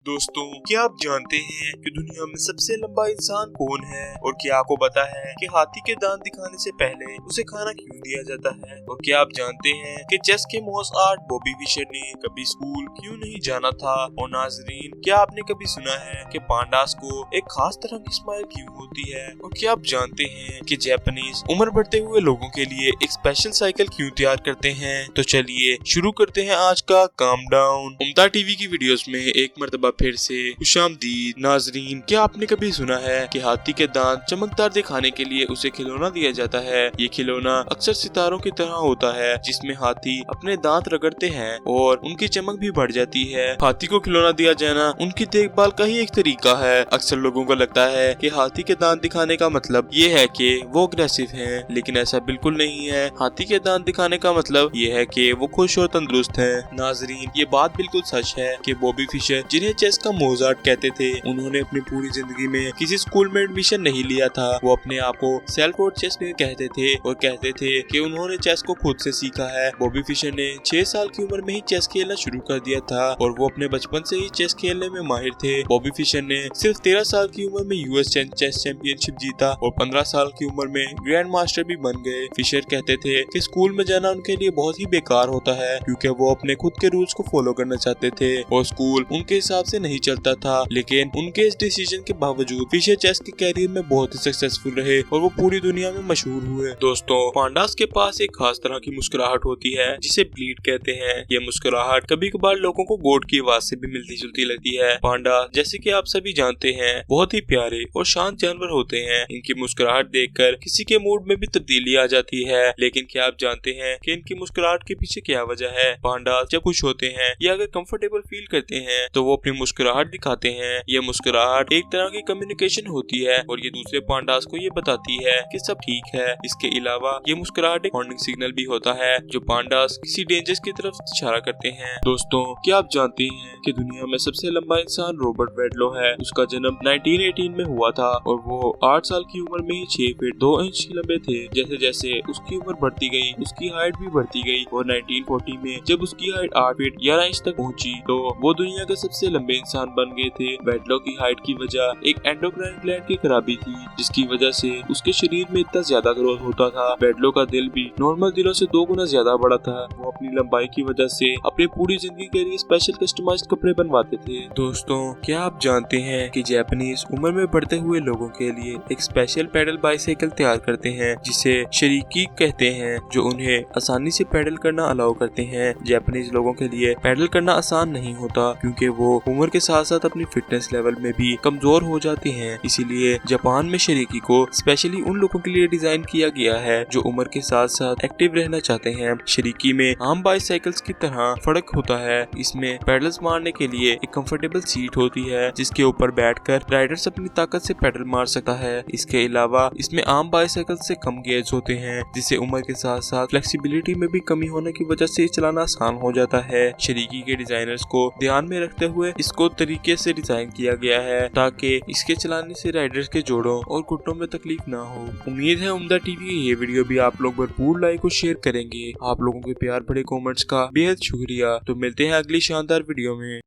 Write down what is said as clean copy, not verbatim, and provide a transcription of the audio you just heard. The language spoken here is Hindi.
दोस्तों, क्या आप जानते हैं कि दुनिया में सबसे लंबा इंसान कौन है? और क्या आपको पता है कि हाथी के दांत दिखाने से पहले उसे खाना क्यों दिया जाता है? और क्या आप जानते हैं कि चेस के मोस्ट आर्ट बॉबी फिशर ने कभी स्कूल क्यों नहीं जाना था? और नाजरीन, क्या आपने कभी सुना है कि पांडास को एक खास तरह की स्माइल क्यों होती है? और क्या आप जानते हैं कि जापानीज उम्र बढ़ते हुए लोगों के लिए एक स्पेशल साइकिल क्यों तैयार करते हैं? तो चलिए शुरू करते हैं आज का काम डाउन। उम्दा टीवी की वीडियोस में एक मर्तबा फिर से खुशामदीद। नाजरीन, क्या आपने कभी सुना है कि हाथी के दांत चमकदार दिखाने के लिए उसे खिलौना दिया जाता है? ये खिलौना अक्सर सितारों की तरह होता है, जिसमें हाथी अपने दांत रगड़ते हैं और उनकी चमक भी बढ़ जाती है। हाथी को खिलौना दिया जाना उनकी देखभाल का ही एक तरीका है। अक्सर लोगों को लगता है कि हाथी के दांत दिखाने का मतलब ये है कि वो अग्रेसिव हैं, लेकिन ऐसा बिल्कुल नहीं है। हाथी के दांत दिखाने का मतलब ये है कि वो खुश और तंदुरुस्त है। नाजरीन, ये बात बिल्कुल सच है कि बॉबी फिशर, जिन्हें चेस का मोजार्ट कहते थे, उन्होंने अपनी पूरी जिंदगी में किसी स्कूल में एडमिशन नहीं लिया था। वो अपने आप को सेल्फ टॉट चेस प्लेयर कहते थे और कहते थे कि उन्होंने चेस को खुद से सीखा है। बॉबी फिशर ने 6 साल की उम्र में ही चेस खेलना शुरू कर दिया था और वो अपने बचपन से ही चेस खेलने में माहिर थे। बॉबी फिशर ने सिर्फ 13 साल की उम्र में यूएस चेस चैंपियनशिप जीता और 15 साल की उम्र में ग्रैंड मास्टर भी बन गए। फिशर कहते थे कि स्कूल में जाना उनके लिए बहुत ही बेकार होता है, क्योंकि वो अपने खुद के रूल्स को फॉलो करना चाहते थे और स्कूल उनके हिसाब से नहीं चलता था। लेकिन उनके इस डिसीजन के बावजूद फिशर चेस के कैरियर में बहुत ही सक्सेसफुल रहे और वो पूरी दुनिया में मशहूर हुए। दोस्तों, पांडास के पास एक खास तरह की मुस्कुराहट होती है जिसे ब्लीड कहते हैं। ये मुस्कुराहट कभी कभार लोगों को गोट की आवाज से भी मिलती जुलती लगती है। पांडा, जैसे कि आप सभी जानते हैं, बहुत ही प्यारे और शांत जानवर होते हैं। इनकी मुस्कुराहट देखकर किसी के मूड में भी तब्दीली आ जाती है। लेकिन क्या आप जानते हैं कि इनकी मुस्कुराहट के पीछे क्या वजह है? पांडा जब खुश होते हैं या अगर कंफर्टेबल फील करते हैं तो वो अपनी मुस्कुराहट दिखाते हैं। ये मुस्कुराहट एक तरह की कम्युनिकेशन होती है और ये दूसरे पांडास को ये बताती है कि सब ठीक है। इसके अलावा ये मुस्कुराहट एक वार्निंग सिग्नल भी होता है, जो पांडास किसी डेंजर की तरफ इशारा करते हैं। दोस्तों, क्या आप जानते हैं कि दुनिया में सबसे लंबा इंसान रॉबर्ट वेडलो है? उसका जन्म 1918 में हुआ था और वो 8 साल की उम्र में ही 6 फीट 2 इंच लंबे थे। जैसे जैसे उसकी उम्र बढ़ती गई, उसकी हाइट भी बढ़ती गई और 1940 में जब उसकी हाइट 8 फीट 11 इंच तक पहुंची तो वो दुनिया के सबसे लंबे इंसान बन गए थे। वेडलो की हाइट की वजह एक एंडोक्राइन ग्लैंड की खराबी थी, जिसकी वजह से उसके शरीर में इतना ज्यादा ग्रोथ होता था। वेडलो का दिल भी नॉर्मल दिलों से 2 गुना ज्यादा बड़ा था। वो अपनी लंबाई की वजह से अपनी पूरी जिंदगी के लिए स्पेशल कस्टमाइज्ड कपड़े बनवाते थे। दोस्तों, क्या आप जानते हैं कि जापानीज उम्र में बढ़ते हुए लोगों के लिए एक स्पेशल पैडल बाइसाइकिल तैयार करते हैं, जिसे शरीकी कहते हैं, जो उन्हें आसानी से पैडल करना अलाउ करते हैं। जापानीज लोगों के लिए पैडल करना आसान नहीं होता, क्योंकि वो उम्र के साथ साथ अपनी फिटनेस लेवल में भी कमजोर हो जाते हैं। इसीलिए जापान में शरीकी को स्पेशली उन लोगों के लिए डिजाइन किया गया है जो उम्र के साथ साथ एक्टिव रहना चाहते हैं। शरीकी में आम बाइसाइकिल्स की तरह फर्क होता है। इसमें पैडल्स मारने के लिए एक कंफर्टेबल सीट होती है, जिसके ऊपर बैठकर राइडर्स अपनी ताकत से पैडल मार सकता है। इसके अलावा इसमें आम बाइसाइकिल से कम गेज होते हैं, जिससे उम्र के साथ साथ फ्लेक्सिबिलिटी में भी कमी होने की वजह से चलाना आसान हो जाता है। शरीकी के डिजाइनर्स को ध्यान में रखते हुए इसको तरीके से डिजाइन किया गया है ताकि इसके चलाने से राइडर्स के जोड़ों और घुटनों में तकलीफ ना हो। उम्मीद है उम्दा टीवी की ये वीडियो भी आप लोग भरपूर लाइक और शेयर करेंगे। आप लोगों के प्यार भरे कमेंट्स का बेहद शुक्रिया। तो मिलते हैं अगली शानदार वीडियो में।